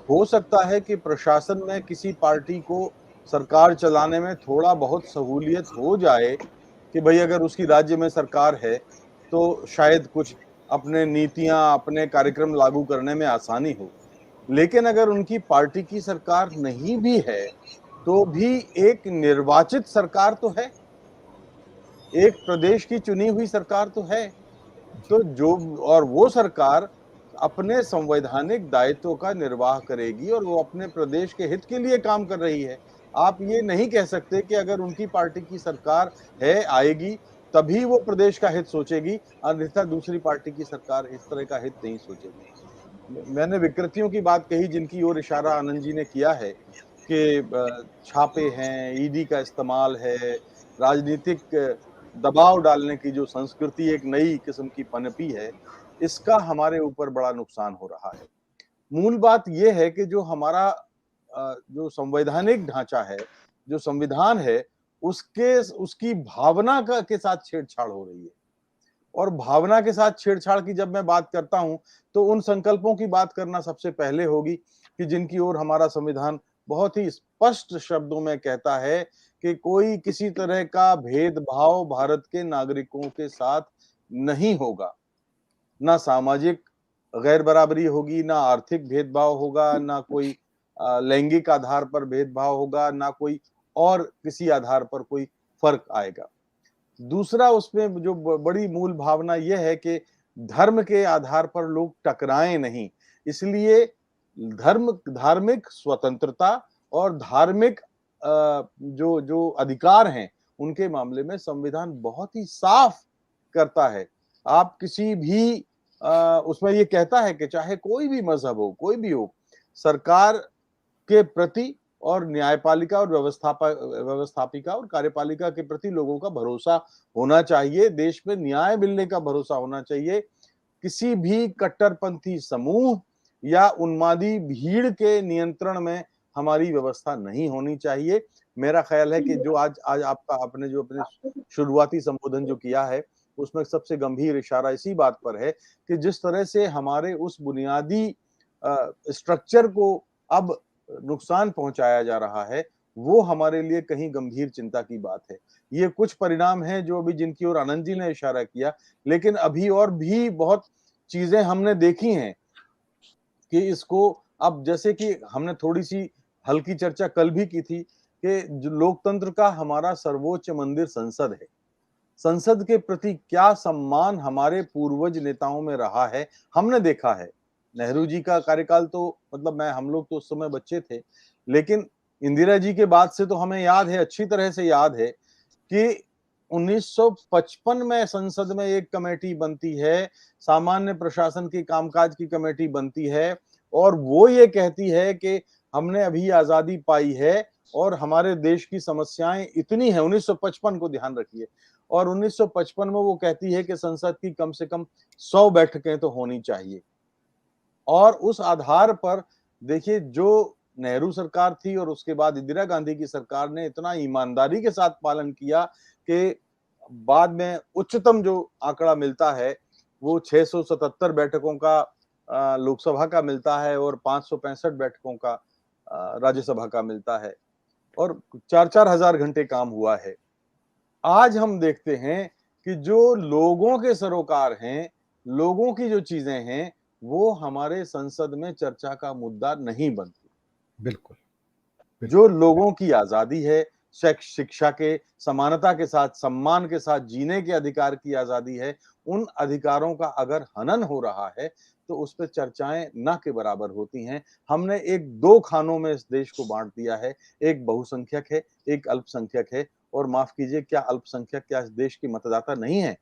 हो सकता है कि प्रशासन में किसी पार्टी को सरकार चलाने में थोड़ा बहुत सहूलियत हो जाए कि भई अगर उसकी राज्य में सरकार है, तो शायद कुछ अपने नीतियाँ, अपने कार्यक्रम लागू करने में आसानी हो। लेकिन अगर उनकी पार्टी की सरकार नहीं भी है, तो भी एक निर्वाचित सरकार तो है, एक प्रदेश की चुनी हुई सरकार तो है। जी। तो जो और वो सरकार अपने संवैधानिक दायित्व का निर्वाह करेगी और वो अपने प्रदेश के हित के लिए काम कर रही है। आप ये नहीं कह सकते कि अगर उनकी पार्टी की सरकार है, आएगी, तभी वो प्रदेश का हित सोचेगी, अन्यथा दूसरी पार्टी की सरकार इस तरह का हित नहीं सोचेगी। मैंने विकृतियों की बात कही जिनकी ओर इशारा आनंद जी ने किया है कि छापे हैं, ईडी का इस्तेमाल है, राजनीतिक दबाव डालने की जो संस्कृति एक नई किस्म की पनपी है, इसका हमारे ऊपर बड़ा नुकसान हो रहा है। मूल बात ये है कि जो हमारा जो संवैधानिक ढांचा है, जो संविधान है, उसके उसकी भावना का के साथ छेड़छाड़ हो रही है। और भावना के साथ छेड़छाड़ की जब मैं बात करता हूं, तो उन संकल्पों की बात करना सबसे पहले होगी कि जिनकी ओर हमारा संविधान बहुत ही स्पष्ट शब्दों में कहता है कि कोई किसी तरह का भेदभाव भारत के नागरिकों के साथ नहीं होगा। ना सामाजिक गैर बराबरी होगी, ना आर्थिक भेदभाव होगा, ना कोई लैंगिक आधार पर भेदभाव होगा, ना कोई और किसी आधार पर कोई फर्क आएगा। दूसरा उसमें जो बड़ी मूल भावना यह है कि धर्म के आधार पर लोग टकराएं नहीं, इसलिए धार्मिक स्वतंत्रता और धार्मिक जो जो अधिकार हैं उनके मामले में संविधान बहुत ही साफ करता है। आप किसी भी उसमें ये कहता है कि चाहे कोई भी मजहब हो, कोई भी हो, सरकार के प्रति और न्यायपालिका और व्यवस्थापिका और कार्यपालिका के प्रति लोगों का भरोसा होना चाहिए। देश में न्याय मिलने का भरोसा होना चाहिए। किसी भी कट्टरपंथी समूह या उन्मादी भीड़ के नियंत्रण में हमारी व्यवस्था नहीं होनी चाहिए। मेरा ख्याल है कि जो आज आज आपका आपने जो अपने शुरुआती संबोधन जो किया है, उसमें सबसे गंभीर इशारा इसी बात पर है कि जिस तरह से हमारे उस बुनियादी स्ट्रक्चर को अब नुकसान पहुंचाया जा रहा है, वो हमारे लिए कहीं गंभीर चिंता की बात है। ये कुछ परिणाम हैं जो अभी जिनकी ओर आनंद जी ने इशारा किया, लेकिन अभी और भी बहुत चीजें हमने देखी हैं कि इसको अब जैसे कि हमने थोड़ी-सी हल्की चर्चा कल भी की थी कि जो लोकतंत्र का हमारा सर्वोच्च मंदिर संसद है। संसद के प्रति क्या सम्मान हमारे पूर्वज नेताओं में रहा है, हमने देखा है। नेहरू जी का कार्यकाल तो मतलब मैं हम लोग तो उस समय बच्चे थे, लेकिन इंदिरा जी के बाद से तो हमें याद है, अच्छी तरह से याद है कि 1955 में संसद में एक कमेटी बनती है, सामान्य प्रशासन की कामकाज की कमेटी बनती है और वो ये कहती है कि हमने अभी आज़ादी पाई है और हमारे देश की समस्याएं इतनी हैं 1955 को ध्यान रखिए और 1955 में वो कहती है कि संसद की कम से कम 100 बैठकें तो होनी चाहिए और उस आधार पर देखिए जो नेहरू सरकार थी और उसके बाद इंदिरा गांधी की सरकार ने इतना ईमानदारी के साथ पालन किया कि बाद में उच्चतम जो आंकड़ा मिलता है वो 677 बैठकों का लोकसभा का मिलता है और 565 बैठकों का राज्यसभा का मिलता है और 4-4 हजार घंटे काम हुआ है। आज हम देखते हैं कि जो लोगों के सरोकार हैं, लोगों की जो चीजें हैं, वो हमारे संसद में चर्चा का मुद्दा नहीं बनती। बिल्कुल, जो बिल्कुल। लोगों की आजादी है, शिक्षा के समानता के साथ, सम्मान के साथ जीने के अधिकार की आजादी है, उन अधिकारों का अगर हनन हो रहा है, तो उस पे चर्चाएं ना के बराबर होती हैं। हमने एक दो खानों में इस देश को बांट दिया है, एक बहुसंख्यक है, एक अल्पसंख्यक है और माफ कीजिए क्या अल्पसंख्यक क्या इस देश की मतदाता नहीं है?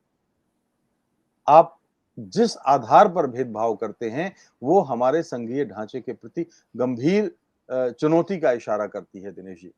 आप जिस आधार पर भेदभाव करते हैं, वो हमारे संघीय ढांचे के प्रति गंभीर चुनौती का इशारा करती है दिनेश जी।